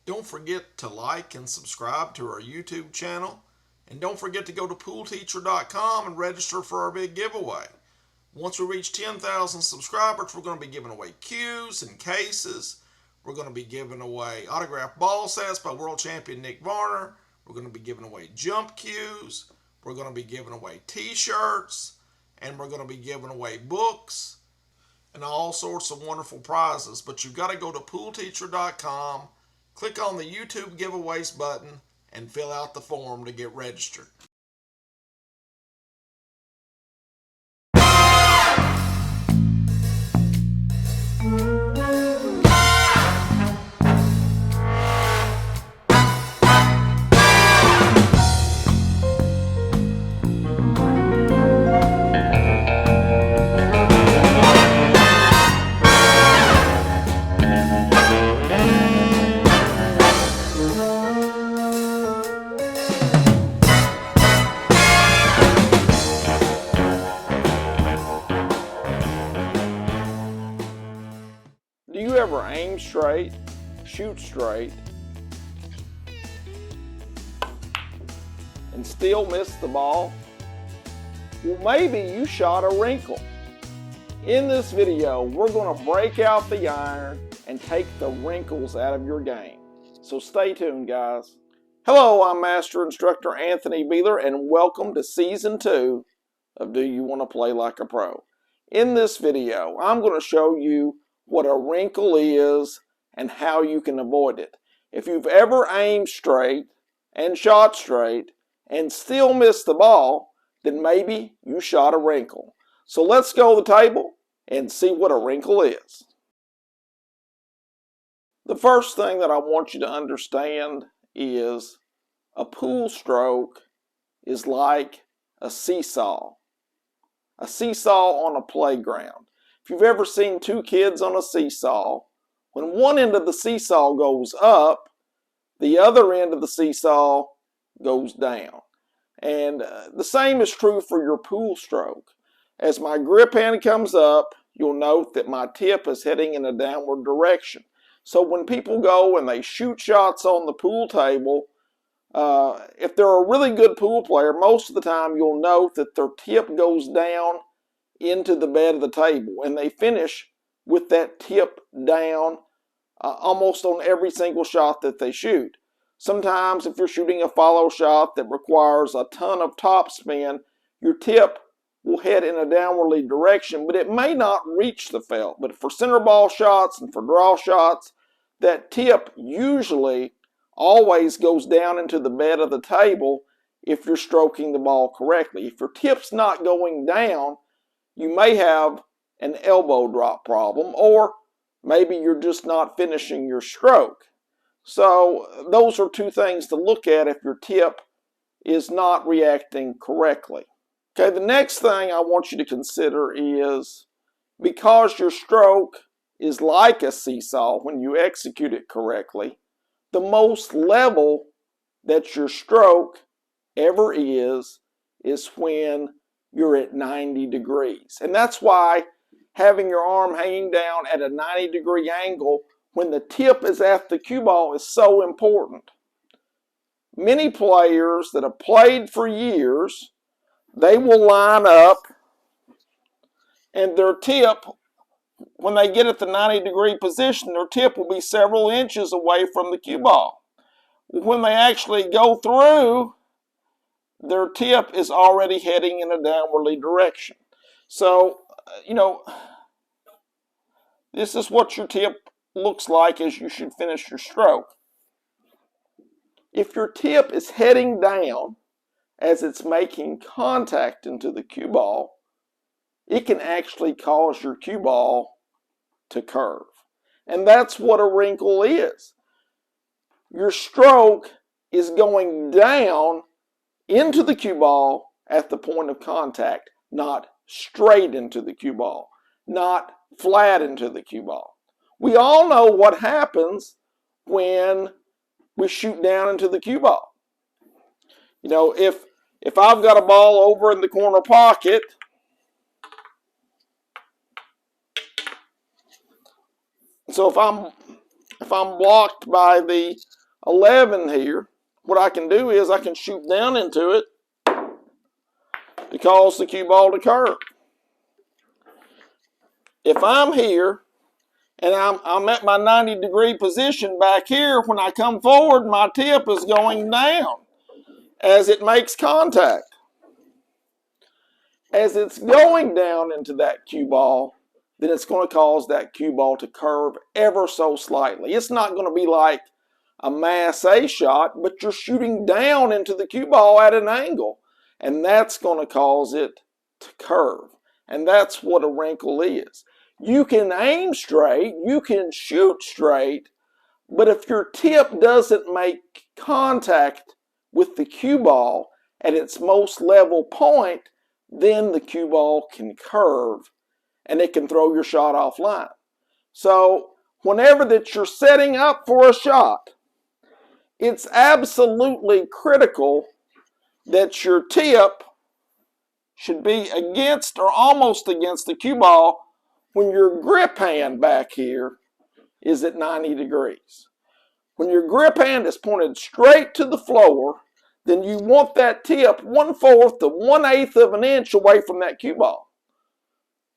Don't forget to like and subscribe to our YouTube channel. And don't forget to go to poolteacher.com and register for our big giveaway. Once we reach 10,000 subscribers, we're going to be giving away cues and cases. We're going to be giving away autographed ball sets by world champion Nick Varner. We're going to be giving away jump cues. We're going to be giving away t-shirts. And we're going to be giving away books and all sorts of wonderful prizes. But you've got to go to poolteacher.com, click on the YouTube giveaways button, and fill out the form to get registered. Do you ever aim straight, shoot straight, and still miss the ball? Well, maybe you shot a wrinkle. In this video, we're going to break out the iron and take the wrinkles out of your game. So stay tuned, guys. Hello, I'm Master Instructor Anthony Beeler, and welcome to Season 2 of Do You Want to Play Like a Pro? In this video, I'm going to show you what a wrinkle is and how you can avoid it. If you've ever aimed straight and shot straight and still missed the ball, then maybe you shot a wrinkle. So let's go to the table and see what a wrinkle is. The first thing that I want you to understand is a pool stroke is like a seesaw. A seesaw on a playground. If you've ever seen two kids on a seesaw, when one end of the seesaw goes up, the other end of the seesaw goes down. And the same is true for your pool stroke. As my grip hand comes up, you'll note that my tip is heading in a downward direction. So when people go and they shoot shots on the pool table, if they're a really good pool player, most of the time you'll note that their tip goes down into the bed of the table, and they finish with that tip down almost on every single shot that they shoot. Sometimes if you're shooting a follow shot that requires a ton of topspin, your tip will head in a downwardly direction, but it may not reach the felt. But for center ball shots and for draw shots, that tip usually always goes down into the bed of the table if you're stroking the ball correctly. If your tip's not going down, you may have an elbow drop problem, or maybe you're just not finishing your stroke. So those are two things to look at if your tip is not reacting correctly. Okay, the next thing I want you to consider is, because your stroke is like a seesaw when you execute it correctly, the most level that your stroke ever is when you're at 90 degrees. And that's why having your arm hanging down at a 90-degree angle when the tip is at the cue ball is so important. Many players that have played for years, they will line up and their tip, when they get at the 90-degree position, their tip will be several inches away from the cue ball. When they actually go through, their tip is already heading in a downwardly direction. So, this is what your tip looks like as you should finish your stroke. If your tip is heading down as it's making contact into the cue ball, it can actually cause your cue ball to curve. And that's what a wrinkle is. Your stroke is going down into the cue ball at the point of contact, not straight into the cue ball, not flat into the cue ball. We all know what happens when we shoot down into the cue ball. If I've got a ball over in the corner pocket, so if I'm blocked by the 11 here, what I can do is I can shoot down into it to cause the cue ball to curve. If I'm here and I'm at my 90-degree position back here, when I come forward, my tip is going down as it makes contact. As it's going down into that cue ball, then it's going to cause that cue ball to curve ever so slightly. It's not going to be like a mass A shot, but you're shooting down into the cue ball at an angle, and that's going to cause it to curve. And that's what a wrinkle is. You can aim straight, you can shoot straight, but if your tip doesn't make contact with the cue ball at its most level point, then the cue ball can curve and it can throw your shot offline. So whenever that you're setting up for a shot, it's absolutely critical that your tip should be against or almost against the cue ball when your grip hand back here is at 90 degrees. When your grip hand is pointed straight to the floor, then you want that tip 1/4 to 1/8 of an inch away from that cue ball,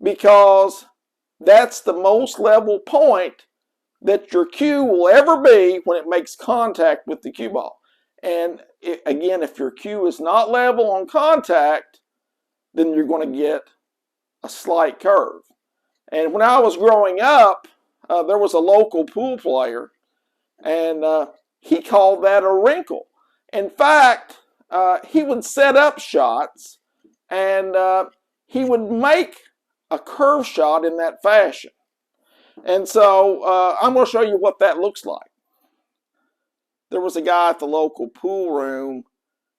because that's the most level point that your cue will ever be when it makes contact with the cue ball. And again, if your cue is not level on contact, then you're going to get a slight curve. And when I was growing up, there was a local pool player, and he called that a wrinkle. In fact, he would set up shots, and he would make a curve shot in that fashion. And so I'm going to show you what that looks like. There was a guy at the local pool room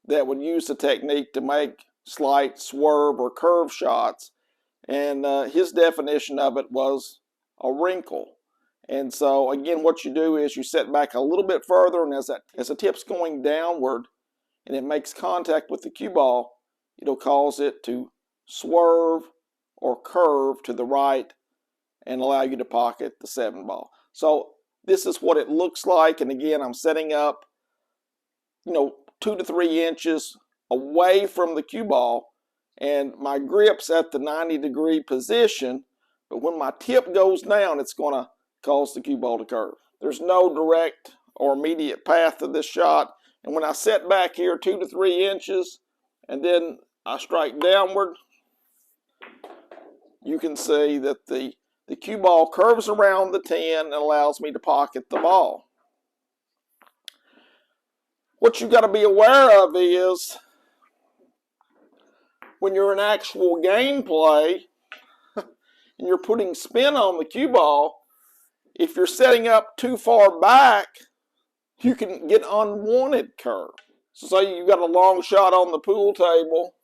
that would use the technique to make slight swerve or curve shots, and his definition of it was a wrinkle. And so again, what you do is you set back a little bit further, and as the tip's going downward and it makes contact with the cue ball, it'll cause it to swerve or curve to the right and allow you to pocket the 7 ball. So this is what it looks like, and again, I'm setting up 2 to 3 inches away from the cue ball, and my grip's at the 90-degree position, but when my tip goes down, it's going to cause the cue ball to curve. There's no direct or immediate path to this shot, and when I set back here 2 to 3 inches and then I strike downward, you can see that the cue ball curves around the 10 and allows me to pocket the ball. What you've got to be aware of is when you're in actual gameplay and you're putting spin on the cue ball, if you're setting up too far back, you can get unwanted curve. So say you've got a long shot on the pool table,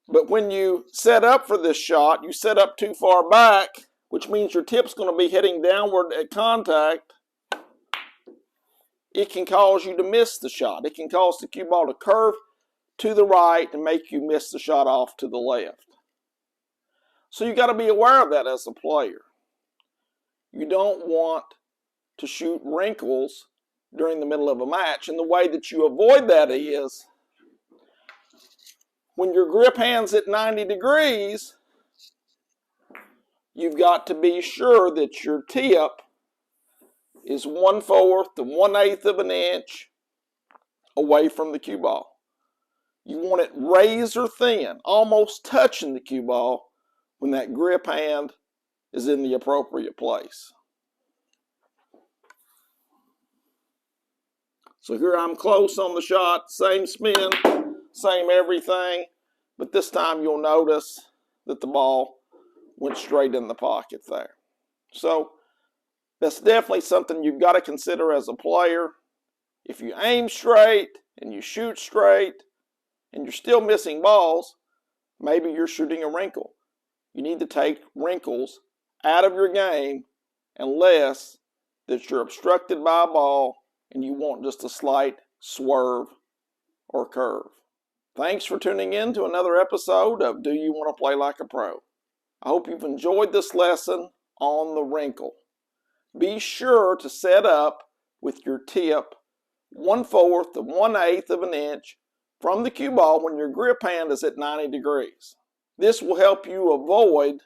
but when you set up for this shot, you set up too far back, which means your tip's going to be heading downward at contact. It can cause you to miss the shot. It can cause the cue ball to curve to the right and make you miss the shot off to the left. So you've got to be aware of that as a player. You don't want to shoot wrinkles during the middle of a match, and the way that you avoid that is when your grip hand's at 90 degrees, you've got to be sure that your tip is 1/4 to 1/8 of an inch away from the cue ball. You want it razor thin, almost touching the cue ball when that grip hand is in the appropriate place. So here I'm close on the shot, same spin, same everything, but this time you'll notice that the ball went straight in the pocket there. So that's definitely something you've got to consider as a player. If you aim straight and you shoot straight and you're still missing balls, maybe you're shooting a wrinkle. You need to take wrinkles out of your game unless that you're obstructed by a ball and you want just a slight swerve or curve. Thanks for tuning in to another episode of Do You Want to Play Like a Pro? I hope you've enjoyed this lesson on the wrinkle. Be sure to set up with your tip 1/4 to 1/8 of an inch from the cue ball when your grip hand is at 90 degrees. This will help you avoid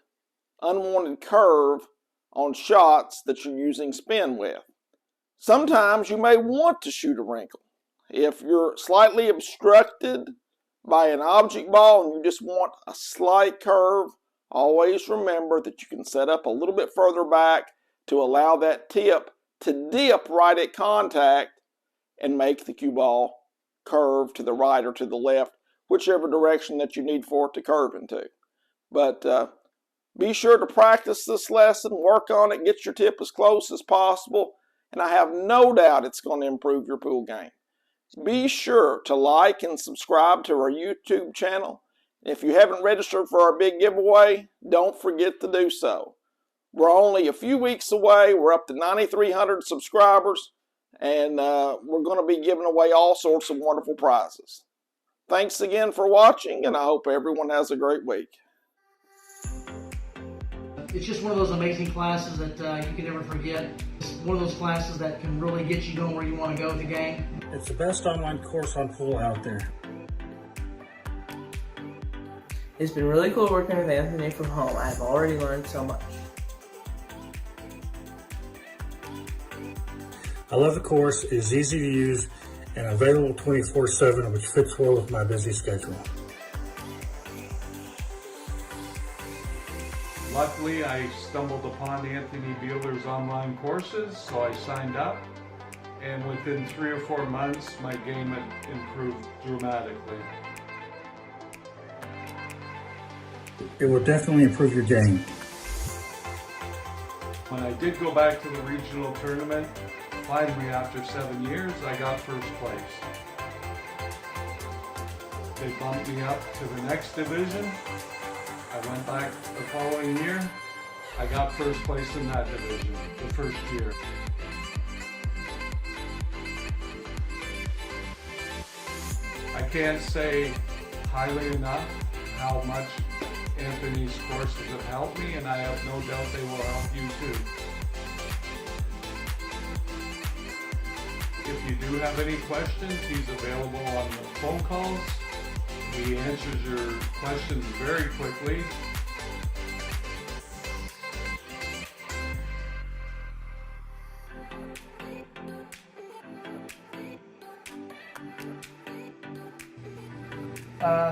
unwanted curve on shots that you're using spin with. Sometimes you may want to shoot a wrinkle. If you're slightly obstructed by an object ball and you just want a slight curve, always remember that you can set up a little bit further back to allow that tip to dip right at contact and make the cue ball curve to the right or to the left, whichever direction that you need for it to curve into. But be sure to practice this lesson, work on it, get your tip as close as possible, and I have no doubt it's going to improve your pool game. Be sure to like and subscribe to our YouTube channel. If you haven't registered for our big giveaway, don't forget to do so. We're only a few weeks away. We're up to 9,300 subscribers, and we're going to be giving away all sorts of wonderful prizes. Thanks again for watching, and I hope everyone has a great week. It's just one of those amazing classes that you can never forget. It's one of those classes that can really get you going where you want to go with the game. It's the best online course on pool out there. It's been really cool working with Anthony from home. I've already learned so much. I love the course. It is easy to use and available 24/7, which fits well with my busy schedule. Luckily, I stumbled upon Anthony Beeler's online courses, so I signed up, and within 3 or 4 months, my game had improved dramatically. It will definitely improve your game. When I did go back to the regional tournament, finally after 7 years, I got first place. They bumped me up to the next division. I went back the following year. I got first place in that division the first year. I can't say highly enough how much Anthony's courses have helped me, and I have no doubt they will help you too. If you do have any questions, he's available on the phone calls. He answers your questions very quickly.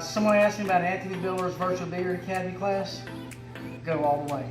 Someone asked me about Anthony Beeler's Virtual Beer Academy class. Go all the way.